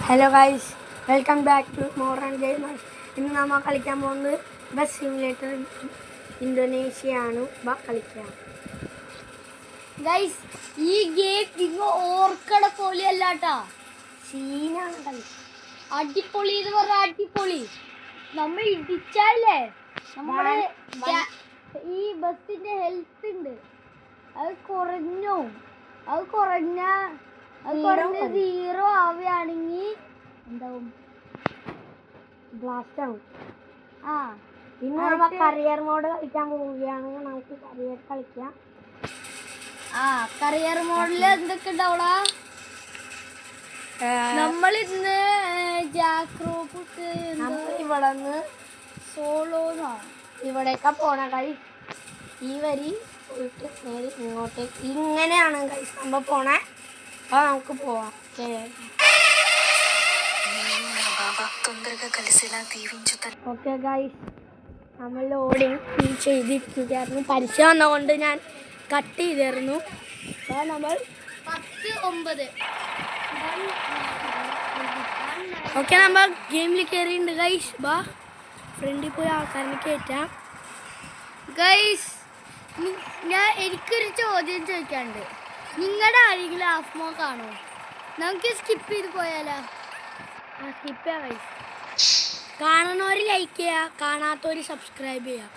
Hello guys, welcome back to modern gamers. ഇന്ന് നമ്മൾ കളിക്കാൻ പോകുന്നത് ബസ് സിമുലേറ്റർ ഇന്തോനേഷ്യ ആണ്. കളിക്കാം ഗൈസ്. ഈ ഗെയിം നിങ്ങൾ ഓർക്കട പോലെയല്ലാട്ടാ, സീനാണ് കളി. അടിപൊളി എന്ന് പറഞ്ഞാൽ അടിപൊളി. നമ്മൾ ഇടിച്ചാലേ നമ്മുടെ ഈ ബസ്സിന്റെ ഹെൽത്ത് ഉണ്ട്, അത് കുറഞ്ഞ സീറോ ആവുകയാണെങ്കിൽ എന്താവും? ബ്ലാസ്റ്റ് ആവും. ആ, ഇന്ന് നമ്മൾ കരിയർ മോഡ് കളിക്കാൻ പോവുകയാണെങ്കിൽ നമുക്ക് കരിയർ കളിക്കാം. കരിയർ മോഡിൽ എന്തൊക്കെ ഉണ്ടാവണ? നമ്മൾ ഇന്ന് ജാക്രോപ്പ് ഇവിടെ നിന്ന് സോളോന്നാണ് ഇവിടേക്കാ പോണ കളി. ഈ വരി പോയിട്ട് നേരെ ഇങ്ങോട്ടേക്ക് ഇങ്ങനെയാണ് ഗൈസ് നമ്മൾ പോണേ. അപ്പോൾ നമുക്ക് പോവാം. ഓക്കെ ഗൈസ്, നമ്മൾ ലോഡിങ് ചെയ്തിരിക്കുകയായിരുന്നു. പരസ്യം വന്നതുകൊണ്ട് ഞാൻ കട്ട് ചെയ്തായിരുന്നു. അപ്പോൾ നമ്മൾ 10-9 ഓക്കെ നമ്മൾ ഗെയിമിൽ കയറിയിട്ടുണ്ട് ഗൈസ്. ബാ ഫ്രണ്ടിൽ പോയി ആൾക്കാരെ കയറ്റാം. ഗൈസ്, എനിക്കൊരു ചോദ്യം ചോദിക്കാനുണ്ട്. നിങ്ങളുടെ ആരെങ്കിലും ഹാഫ് മോക്ക് ആണോ? നമുക്ക് സ്കിപ്പ് ചെയ്ത് പോയാലോ? സ്കിപ്പ് ചെയ്യാം ഗൈസ്. കാണുന്നവർ ലൈക്ക് ചെയ്യുക, കാണാത്തവർ സബ്സ്ക്രൈബ് ചെയ്യുക.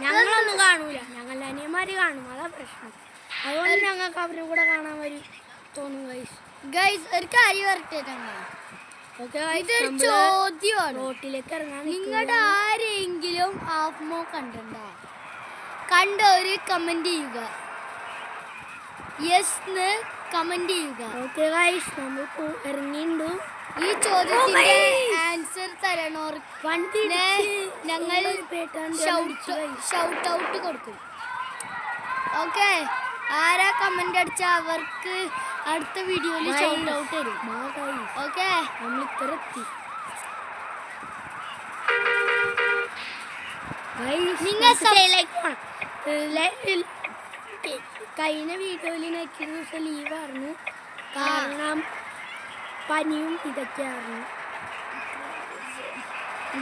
ഞങ്ങളൊന്നും കാണൂല, ഞങ്ങളുടെ അനിയന്മാർ കാണും, അതാ പ്രശ്നം. അതുകൊണ്ട് ഞങ്ങൾക്ക് അവരും കൂടെ കാണാൻ വരും തോന്നും ഗൈസ്. ഗൈസ്, ഒരു കാര്യം വരട്ടെ. ഇതൊരു ചോദ്യമാണ്. റോട്ടിലേക്ക് ഇറങ്ങാൻ നിങ്ങളുടെ ആരെങ്കിലും ഹാഫ് മോ കണ്ടവര് കമന്റ് ചെയ്യുക, യെസ് കമന്റ് ചെയ്യുക. ഓക്കെ ഗൈസ്, നമ്മൾ ഇറങ്ങിയിട്ടുണ്ട്. ഈ ചോദ്യത്തിന്റെ ആൻസർ തരണോർ ഞങ്ങൾ ഷൗട്ട് ഔട്ട് കൊടുക്കും. ഓക്കെ, ആരാ കമന്റ് അടിച്ച അവർക്ക് അടുത്ത വീഡിയോയിൽ ഷൗട്ട് ഔട്ട് തരും. ഓക്കെ, നമ്മൾ ഇത്രത്തി കഴിഞ്ഞ വീഡിയോയിൽ നെറ്റ് ദിവസം ലീവായിരുന്നു, കാരണം പനിയും ഇതൊക്കെയായിരുന്നു.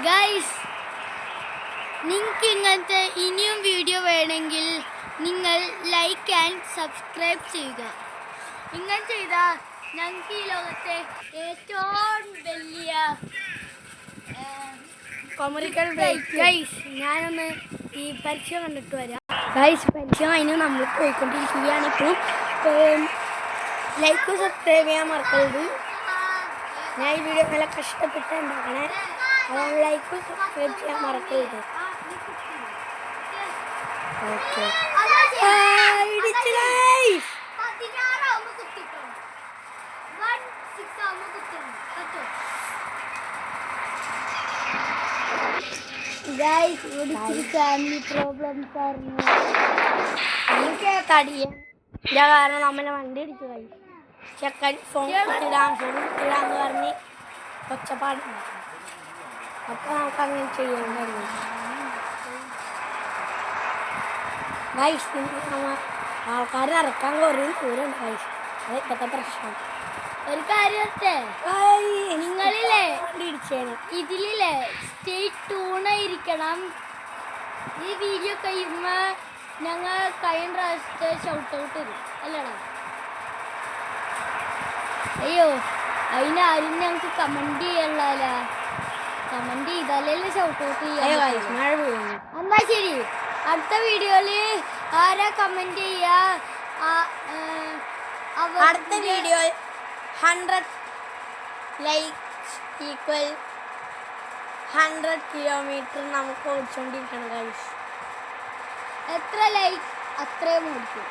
ഗൈസ്, നിങ്ങൾക്ക് ഇങ്ങനത്തെ ഇനിയും വീഡിയോ വേണമെങ്കിൽ നിങ്ങൾ ലൈക്ക് ആൻഡ് സബ്സ്ക്രൈബ് ചെയ്യുക. ഇങ്ങനെ ചെയ്താൽ ഞങ്ങൾക്ക് ഈ ലോകത്തെ ഏറ്റവും വലിയ കൊമറിക്കൽ ബ്രേക്ക്. ഗൈസ്, ഞാനൊന്ന് ഈ പരീക്ഷ കണ്ടിട്ട് വരാം. ഗൈസ്, പരീക്ഷ കഴിഞ്ഞ് നമ്മൾ പോയിക്കൊണ്ടിരിക്കുകയാണ്. ഇപ്പോഴും ലൈക്ക് സബ്സ്ക്രൈബ് ചെയ്യാൻ മറക്കരുത്. ഞാൻ ഈ വീഡിയോ നല്ല കഷ്ടപ്പെട്ട് ഉണ്ടാക്കണേ, അതാണ് ലൈക്ക് സബ്സ്ക്രൈബ് ചെയ്യാൻ മറക്കരുത്. ഓക്കെ, ഫാമിലി പ്രോബ്ലംസ് ആയിരുന്നു. കാരണം നമ്മളെ വണ്ടി ഇടിച്ചു കഴിയും. ചെക്കൻ ഫോൺ ഇടാന്ന് പറഞ്ഞ് ഒച്ചപ്പാടുണ്ടായിരുന്നു. അപ്പോൾ നമുക്ക് അങ്ങനെ ചെയ്യേണ്ടത്. ഗൈസ്, ആൾക്കാർ ഇറക്കാൻ കുറേ ദൂരമുണ്ട് ഗൈസ്, അത് ഇപ്പോഴത്തെ പ്രശ്നം. ഒരു കാര്യത്തെ, നിങ്ങളില്ലേ ഇതിലേ സ്റ്റേ ട്യൂണായിരിക്കണം. ഈ വീഡിയോ കഴിയുമ്പോൾ ഞങ്ങൾ കഴിഞ്ഞ പ്രാവശ്യത്തെ ഷൗട്ട് ഔട്ട് തരും അല്ലടാ? അയ്യോ, അതിനാരും ഞങ്ങൾക്ക് കമന്റ് ചെയ്യല്ല. കമന്റ് ചെയ്താലേ ഷൗട്ട് ഔട്ട് ചെയ്യാം. എന്നാ ശരി, അടുത്ത വീഡിയോയില് ആരാ കമന്റ് ചെയ്യാ? അടുത്ത വീഡിയോ 100 ലൈക്സ് ഈക്വൽ 100 കിലോമീറ്റർ നമുക്ക് ഓടിച്ചോണ്ടിരിക്കണം ഗൈസ്. എത്ര ലൈക്ക് അത്രയും ഓടിക്കും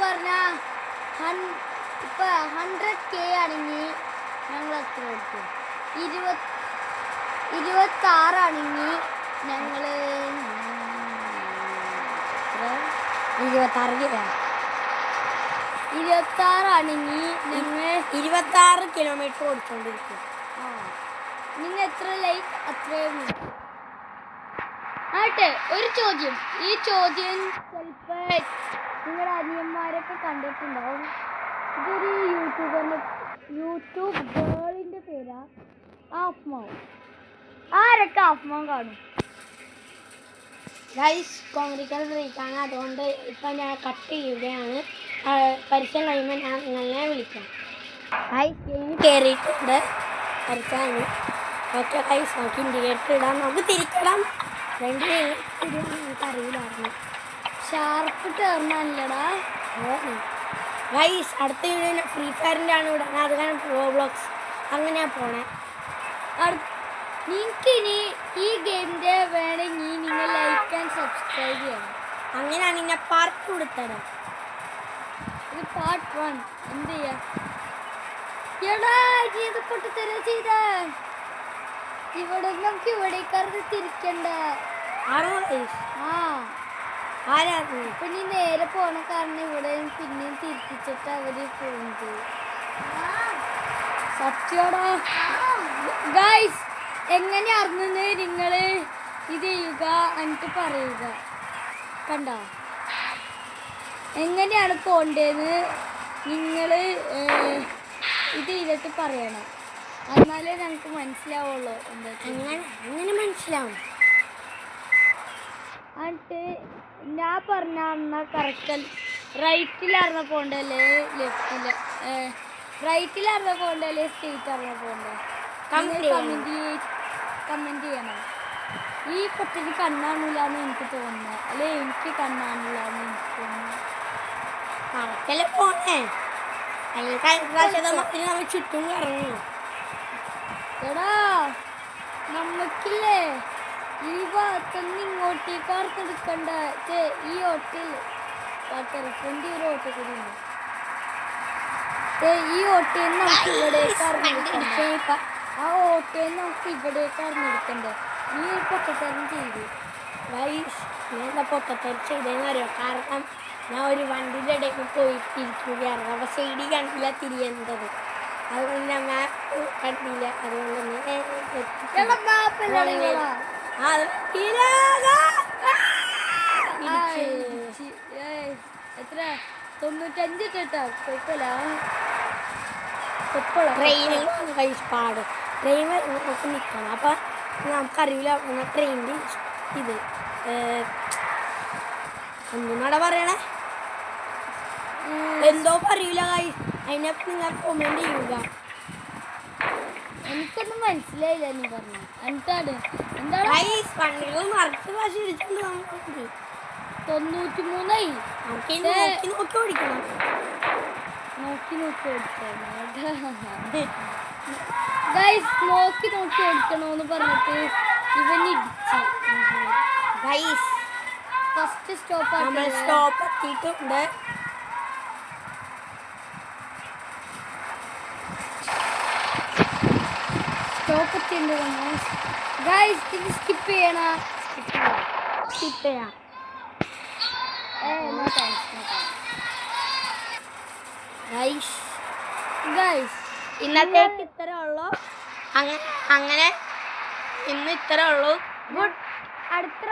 പറഞ്ഞാ. ഇപ്പൊ 100K ആണെങ്കിൽ ഞങ്ങൾ എത്ര ഓടിക്കും? 26 ആണെങ്കിൽ ഞങ്ങൾ 26 ആണെങ്കിൽ ഞങ്ങൾ 26 കിലോമീറ്റർ ഓടിച്ചോണ്ടിരിക്കും. നിങ്ങൾ എത്ര ലൈക്ക് അത്രയും ആട്ടെ. ഒരു ചോദ്യം, ഈ ചോദ്യം ചിലപ്പോൾ നിങ്ങളുടെ അനിയന്മാരൊക്കെ കണ്ടിട്ടുണ്ടാവും. ഇതൊരു യൂട്യൂബറിനെ യൂട്യൂബ് ഗേളിന്റെ പേരാ ആഫ്മോൻ. ആരൊക്കെ ആഫ്മോൻ കാണും? ഗൈസ് കോമഡിക്കൽ ബ്രേക്കാണ്, അതുകൊണ്ട് ഇപ്പം ഞാൻ കട്ട് ചെയ്യുകയാണ്. പരീക്ഷ കഴിയുമ്പോൾ ഞാൻ നിങ്ങളെ വിളിക്കാം. ഗൈസ് ഗെയിം കയറിയിട്ടുണ്ട് പരീക്ഷ കഴിഞ്ഞ്. ഓക്കെ ഗൈസ്, നമുക്ക് ഇൻഡിക്കേറ്റർ ഇടാം, നമുക്ക് തിരിക്കണം. ഫ്രണ്ട് നമുക്ക് അറിയില്ലായിരുന്നു. ഷാർപ്പ് ടേർന്നല്ലടാ. ഗൈസ് അടുത്ത വീഡിയോ ഫ്രീ ഫയറിൻ്റെ ആണ് ഇടാൻ, അത് കാരണം റോബ്ലോക്സ് അങ്ങനെയാണ് പോണേ. നിങ്ങൾക്കിനി ഈ ഗെയിമിൻ്റെ വേണമെങ്കിൽ നിങ്ങൾ ലൈക്ക് ആൻഡ് സബ്സ്ക്രൈബ് ചെയ്യണം. അങ്ങനെയാണ് ഞാൻ പാർട്ട് കൊടുത്തത്. ഇത് പാർട്ട് 1. എന്ത് ചെയ്യാ? എടാ ഇത് പൊട്ടിത്തരാ ചെയ്ത ഇവിടെ നമുക്ക് ഇവിടേക്കാർക്ക് തിരിക്കണ്ട. ആ ഇപ്പൊ നീ നേരെ പോണ കാരണം ഇവിടെ പിന്നെയും തിരിച്ചിട്ട് അവര് പോകുന്നത്. സത്യോടാ ഗൈസ്, എങ്ങനെയായിരുന്നു നിങ്ങള് ഇത് ചെയ്യുക എന്നിട്ട് പറയുക. കണ്ട എങ്ങനെയാണ് പോണ്ടേന്ന് നിങ്ങള് ഇത് ചെയ്തിട്ട് പറയണം, എന്നാലേ ഞങ്ങൾക്ക് മനസ്സിലാവുള്ളൂ. എന്താ അങ്ങനെ മനസ്സിലാവും. എന്നിട്ട് ഞാൻ പറഞ്ഞ കറക്റ്റ് റൈറ്റിലായിരുന്ന പോണ്ടല്ലേ ലെഫ്റ്റില്? റൈറ്റിലായിരുന്ന പോണ്ടല്ലേ സ്ട്രെയിറ്റ് ആയിരുന്ന പോണ്ടേ? കമന്റ് ചെയ്യണം. ഈ കുട്ടിക്ക് കണ്ണാണില്ലാന്ന് എനിക്ക് തോന്നുന്നത്, അല്ലെ എനിക്ക് കണ്ണാണില്ലാന്ന് എനിക്ക് തോന്നുന്നു. കറക്റ്റല്ലേ പോണേ? നമ്മൾ ചുറ്റും കറങ്ങി. എടാ നമുക്കില്ലേ ഈ ഭാഗത്തുനിന്ന് ഇങ്ങോട്ടേക്ക് ഓർത്തെടുക്കണ്ട. ഈ ഓട്ടിൽ ഫ്രണ്ട് ഒരു ഓട്ടോ കൂടി ഉണ്ട്. ഈ ഓട്ടയിൽ നമുക്ക് ഇവിടേക്ക് അറിഞ്ഞെടുക്കണ്ട. ആ ഓട്ടയിൽ നമുക്ക് ഇവിടേക്ക് അറിഞ്ഞെടുക്കണ്ടേ? നീ ഒരു പൊട്ടത്തരം ചെയ്തു. ഗൈസ് ഞാൻ എന്താ പൊട്ടത്തരം ചെയ്തതെന്ന് അറിയാം, കാരണം ഞാൻ ഒരു വണ്ടിയുടെ ഇടയ്ക്ക് പോയിട്ടിരിക്കുകയായിരുന്നു. അപ്പോൾ സൈഡി കണ്ടില്ല തിരിയേണ്ടത്, അതുകൊണ്ട് ഞാൻ മാപ്പ് കണ്ടില്ല. അതുകൊണ്ട് എത്ര 95 കേട്ടോ? കുഴപ്പമില്ല. ട്രെയിനിൽ പാട് ട്രെയിൻ നമുക്ക് നിൽക്കണം. അപ്പം നമുക്കറിയില്ല ട്രെയിനിൽ ഇത് എന്തിനാടാ പറയണേ, എന്തോ പറയൂല ഗൈസ്. അതിനകത്ത് നിങ്ങൾ കമന്റ് ചെയ്യുക. എനിക്കൊന്നും മനസ്സിലായില്ല നീ പറഞ്ഞു. എന്താണ് ഗൈസ് വണ്ടികൾ മറിച്ച് ഭാഷ ഇടിച്ചിട്ടുണ്ട്. നമുക്ക് 93 നമുക്ക് നോക്കി നോക്കി ഓടിക്കണം. നോക്കി ഓടിക്കണം ഗൈസ്. നോക്കി ഓടിക്കണോന്ന് പറഞ്ഞിട്ട് ഇവൻ ഇടിച്ചു. ഗൈസ് ഫസ്റ്റ് സ്റ്റോപ്പ് നമ്മൾ സ്റ്റോപ്പ് എത്തിയിട്ടുണ്ട്. സ്റ്റോപ്പ് എത്തിയിട്ടുണ്ട് ഗൈസ്. ഇത് സ്കിപ്പ് ചെയ്യണം. സ്കിപ്പ് ചെയ്യാം. ഗൈസ് ഇന്നത്തേക്ക് ഇത്രേ ഉള്ളൂ. അങ്ങനെ ഇന്ന് ഇത്രേ ഉള്ളൂ. അടുത്ത